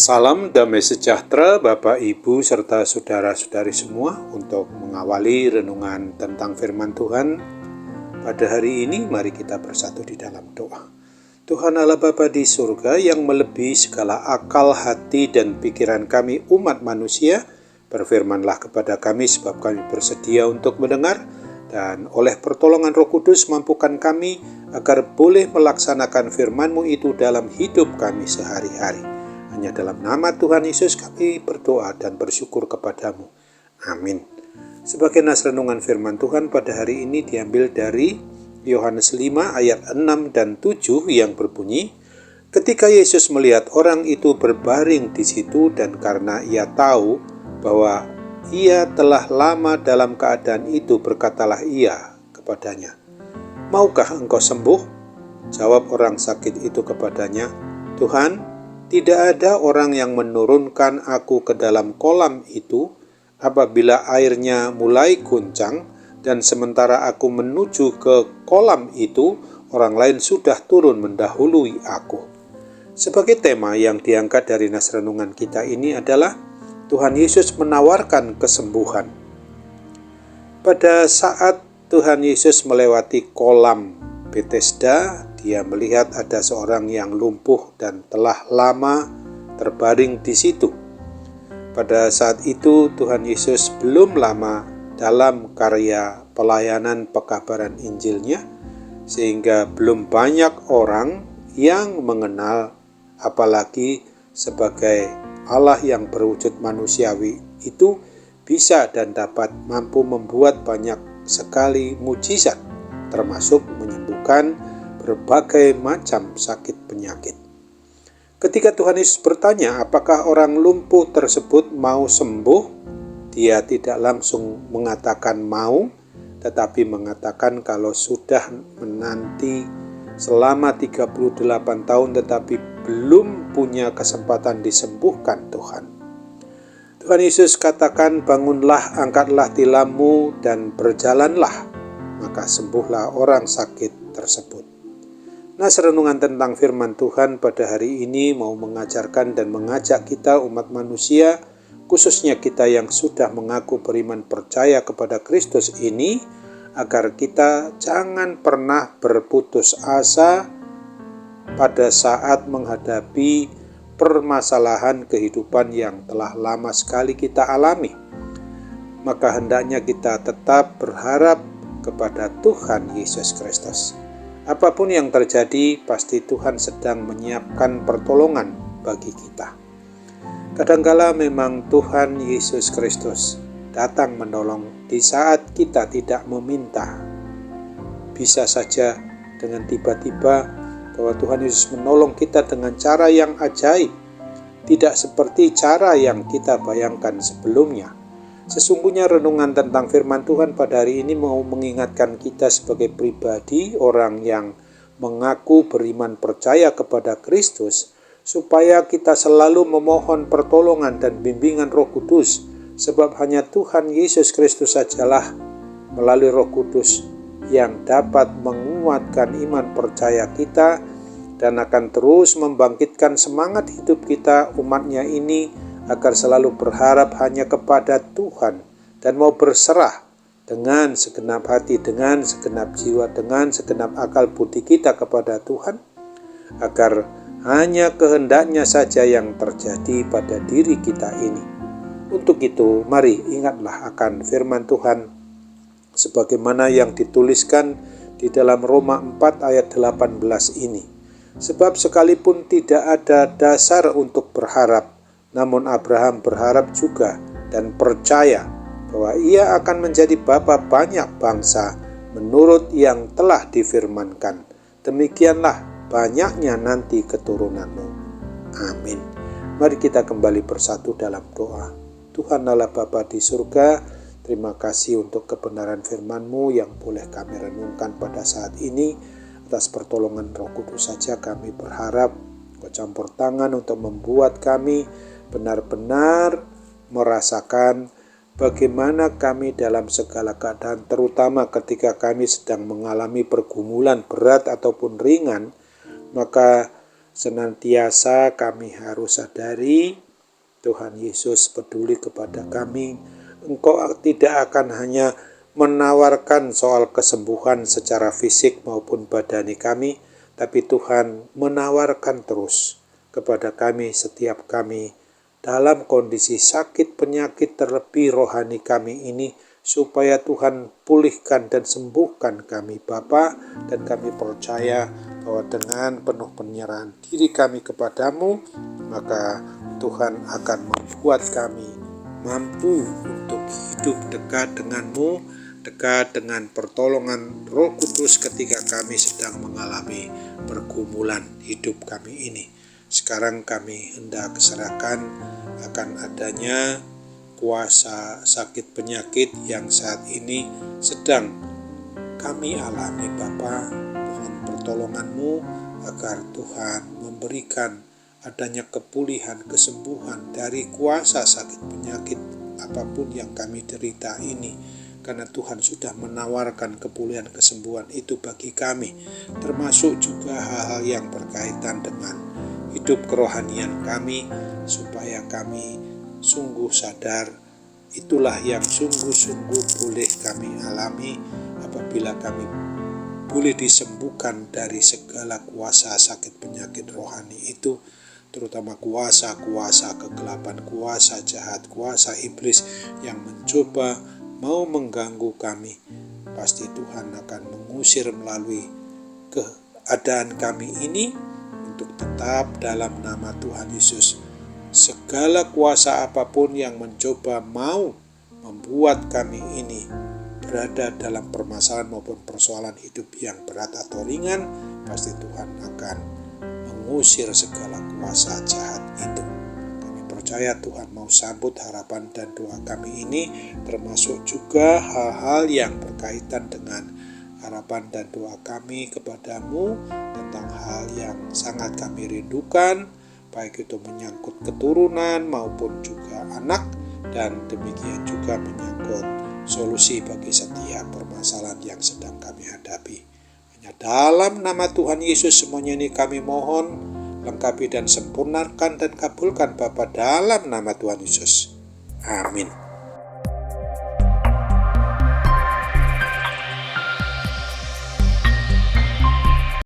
Salam damai sejahtera Bapak, Ibu, serta saudara-saudari semua untuk mengawali renungan tentang firman Tuhan. Pada hari ini mari kita bersatu di dalam doa. Tuhan Allah Bapa di surga yang melebihi segala akal, hati, dan pikiran kami umat manusia, berfirmanlah kepada kami sebab kami bersedia untuk mendengar, dan oleh pertolongan Roh Kudus mampukan kami agar boleh melaksanakan firman-Mu itu dalam hidup kami sehari-hari. Hanya dalam nama Tuhan Yesus kami berdoa dan bersyukur kepadamu. Amin. Sebagai nas renungan firman Tuhan pada hari ini diambil dari Yohanes 5 ayat 6 dan 7 yang berbunyi, ketika Yesus melihat orang itu berbaring di situ dan karena ia tahu bahwa ia telah lama dalam keadaan itu, berkatalah ia kepadanya, "Maukah engkau sembuh?" Jawab orang sakit itu kepadanya, "Tuhan, tidak ada orang yang menurunkan aku ke dalam kolam itu apabila airnya mulai guncang, dan sementara aku menuju ke kolam itu, orang lain sudah turun mendahului aku." Sebagai tema yang diangkat dari nas renungan kita ini adalah Tuhan Yesus menawarkan kesembuhan. Pada saat Tuhan Yesus melewati kolam Bethesda, dia melihat ada seorang yang lumpuh dan telah lama terbaring di situ. Pada saat itu Tuhan Yesus belum lama dalam karya pelayanan pekabaran Injilnya, sehingga belum banyak orang yang mengenal, apalagi sebagai Allah yang berwujud manusiawi itu bisa dan dapat mampu membuat banyak sekali mujizat, termasuk menyembuhkan berbagai macam sakit penyakit. Ketika Tuhan Yesus bertanya apakah orang lumpuh tersebut mau sembuh, dia tidak langsung mengatakan mau, tetapi mengatakan kalau sudah menanti selama 38 tahun tetapi belum punya kesempatan disembuhkan Tuhan. Tuhan Yesus katakan, "Bangunlah, angkatlah tilammu dan berjalanlah." Maka sembuhlah orang sakit tersebut. Nas renungan tentang firman Tuhan pada hari ini mau mengajarkan dan mengajak kita umat manusia, khususnya kita yang sudah mengaku beriman percaya kepada Kristus ini, agar kita jangan pernah berputus asa pada saat menghadapi permasalahan kehidupan yang telah lama sekali kita alami. Maka hendaknya kita tetap berharap kepada Tuhan Yesus Kristus. Apapun yang terjadi, pasti Tuhan sedang menyiapkan pertolongan bagi kita. Kadangkala memang Tuhan Yesus Kristus datang menolong di saat kita tidak meminta. Bisa saja dengan tiba-tiba bahwa Tuhan Yesus menolong kita dengan cara yang ajaib, tidak seperti cara yang kita bayangkan sebelumnya. Sesungguhnya renungan tentang firman Tuhan pada hari ini mau mengingatkan kita sebagai pribadi, orang yang mengaku beriman percaya kepada Kristus, supaya kita selalu memohon pertolongan dan bimbingan Roh Kudus, sebab hanya Tuhan Yesus Kristus sajalah melalui Roh Kudus yang dapat menguatkan iman percaya kita dan akan terus membangkitkan semangat hidup kita, umatnya ini, agar selalu berharap hanya kepada Tuhan dan mau berserah dengan segenap hati, dengan segenap jiwa, dengan segenap akal budi kita kepada Tuhan, agar hanya kehendaknya saja yang terjadi pada diri kita ini. Untuk itu, mari ingatlah akan firman Tuhan sebagaimana yang dituliskan di dalam Roma 4 ayat 18 ini. Sebab sekalipun tidak ada dasar untuk berharap, namun Abraham berharap juga dan percaya bahwa ia akan menjadi bapa banyak bangsa menurut yang telah difirmankan. Demikianlah banyaknya nanti keturunanmu. Amin. Mari kita kembali bersatu dalam doa. Tuhan Allah Bapa di surga, terima kasih untuk kebenaran firman-Mu yang boleh kami renungkan pada saat ini. Atas pertolongan Roh Kudus saja kami berharap Kau campur tangan untuk membuat kami benar-benar merasakan bagaimana kami dalam segala keadaan, terutama ketika kami sedang mengalami pergumulan berat ataupun ringan, maka Senantiasa kami harus sadari Tuhan Yesus peduli kepada kami. Engkau tidak akan hanya menawarkan soal kesembuhan secara fisik maupun badani kami, tapi Tuhan menawarkan terus kepada kami setiap kami dalam kondisi sakit penyakit terlebih rohani kami ini, supaya Tuhan pulihkan dan sembuhkan kami Bapa, dan kami percaya bahwa dengan penuh penyerahan diri kami kepadamu, maka Tuhan akan membuat kami mampu untuk hidup dekat denganmu, dekat dengan pertolongan Roh Kudus ketika kami sedang mengalami pergumulan hidup kami ini. Sekarang kami hendak serahkan akan adanya kuasa sakit penyakit yang saat ini sedang kami alami Bapa. Mohon pertolongan-Mu agar Tuhan memberikan adanya kepulihan, kesembuhan dari kuasa sakit penyakit apapun yang kami derita ini. Karena Tuhan sudah menawarkan kepulihan kesembuhan itu bagi kami, termasuk juga hal-hal yang berkaitan dengan hidup kerohanian kami, supaya kami sungguh sadar itulah yang sungguh-sungguh boleh kami alami apabila kami boleh disembuhkan dari segala kuasa sakit penyakit rohani itu, terutama kuasa-kuasa kegelapan, kuasa jahat, kuasa iblis yang mencoba mau mengganggu kami. Pasti Tuhan akan mengusir melalui keadaan kami ini untuk tetap dalam nama Tuhan Yesus. Segala kuasa apapun yang mencoba mau membuat kami ini berada dalam permasalahan maupun persoalan hidup yang berat atau ringan, pasti Tuhan akan mengusir segala kuasa jahat itu. Kami percaya Tuhan mau sambut harapan dan doa kami ini, termasuk juga hal-hal yang berkaitan dengan harapan dan doa kami kepadamu tentang hal yang sangat kami rindukan, baik itu menyangkut keturunan maupun juga anak, dan demikian juga menyangkut solusi bagi setiap permasalahan yang sedang kami hadapi. Hanya dalam nama Tuhan Yesus semuanya ini kami mohon, lengkapi dan sempurnakan dan kabulkan Bapa dalam nama Tuhan Yesus. Amin.